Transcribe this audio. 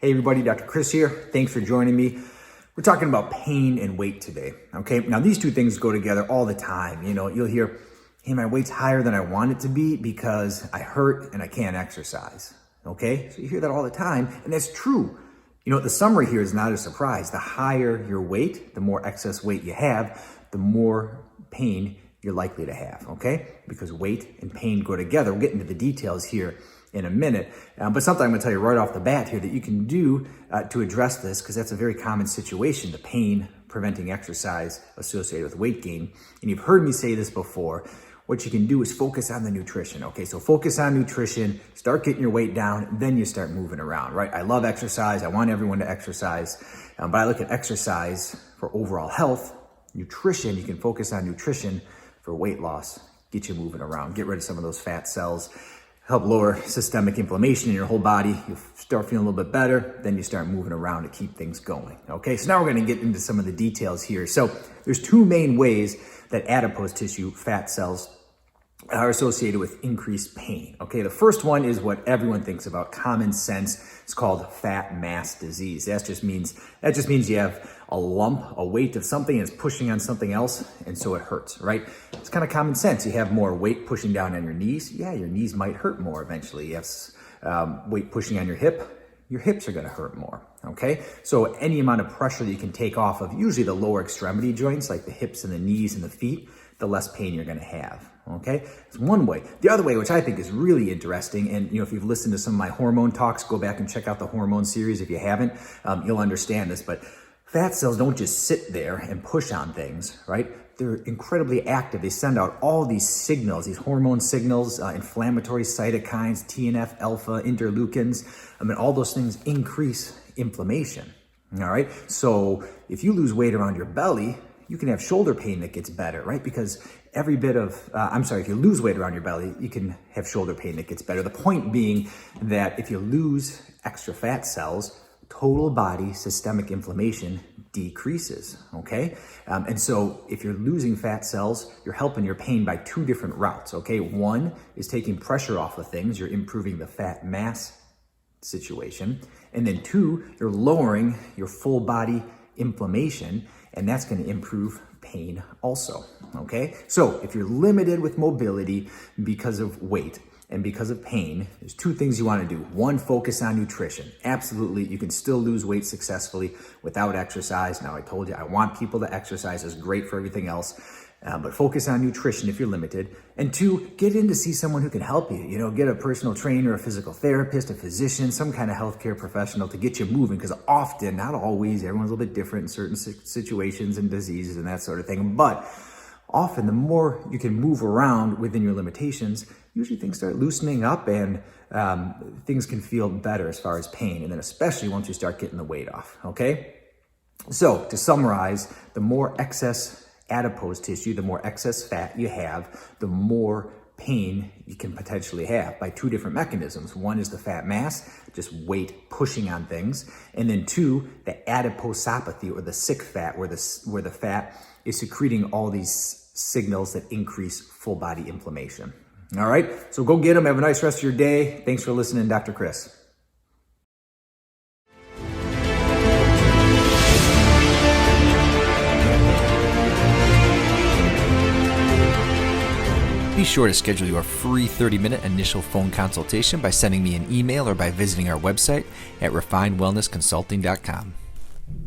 Hey everybody, Dr. Chris here. Thanks for joining me. We're talking about pain and weight today, okay? Now these two things go together all the time. You know, you'll hear, hey, my weight's higher than I want it to be because I hurt and I can't exercise, okay? So you hear that all the time, and that's true. You know, the summary here is not a surprise. The higher your weight, the more excess weight you have, the more pain you're likely to have, okay? Because weight and pain go together. We'll get into the details here in a minute, but something I'm gonna tell you right off the bat here that you can do to address this, because that's a very common situation, the pain preventing exercise associated with weight gain. And you've heard me say this before. What you can do is focus on the nutrition, okay? So focus on nutrition, start getting your weight down, then you start moving around, right? I love exercise, I want everyone to exercise, but I look at exercise for overall health. Nutrition, you can focus on nutrition for weight loss, get you moving around, get rid of some of those fat cells, help lower systemic inflammation in your whole body. You'll start feeling a little bit better, then you start moving around to keep things going, okay? So now we're gonna get into some of the details here. So there's two main ways that adipose tissue fat cells are associated with increased pain, okay? The first one is what everyone thinks about, common sense. It's called fat mass disease. That just means you have a lump, a weight of something, and it's pushing on something else, and so it hurts, right? It's kind of common sense. You have more weight pushing down on your knees. Yeah, your knees might hurt more eventually. You have weight pushing on your hip, your hips are gonna hurt more, okay? So any amount of pressure that you can take off of usually the lower extremity joints, like the hips and the knees and the feet, the less pain you're gonna have, okay? It's one way. The other way, which I think is really interesting, and you know, if you've listened to some of my hormone talks, go back and check out the hormone series if you haven't, you'll understand this, but fat cells don't just sit there and push on things, right? They're incredibly active. They send out all these signals, these hormone signals, inflammatory cytokines, TNF alpha, interleukins. I mean, all those things increase inflammation, all right? So if you lose weight around your belly, you can have shoulder pain that gets better, right? Because every bit of, if you lose weight around your belly, you can have shoulder pain that gets better. The point being that if you lose extra fat cells, total body systemic inflammation decreases, okay? And so if you're losing fat cells, you're helping your pain by two different routes, okay? One is taking pressure off of things. You're improving the fat mass situation. And then two, you're lowering your full body inflammation, and that's gonna improve pain also, okay? So if you're limited with mobility because of weight and because of pain, there's two things you wanna do. One, focus on nutrition. Absolutely, you can still lose weight successfully without exercise. Now I told you, I want people to exercise, it's great for everything else, but focus on nutrition if you're limited. And two, get in to see someone who can help you. You know, get a personal trainer, a physical therapist, a physician, some kind of healthcare professional to get you moving, because often, not always, everyone's a little bit different in certain situations and diseases and that sort of thing, but often the more you can move around within your limitations, usually things start loosening up and things can feel better as far as pain, and then especially once you start getting the weight off, okay? So to summarize, the more excess adipose tissue, the more excess fat you have, the more pain you can potentially have by two different mechanisms. One is the fat mass, just weight pushing on things. And then two, the adiposopathy, or the sick fat, where the fat is secreting all these signals that increase full body inflammation. All right, so go get them. Have a nice rest of your day. Thanks for listening, Dr. Chris. Be sure to schedule your free 30-minute initial phone consultation by sending me an email or by visiting our website at refinedwellnessconsulting.com.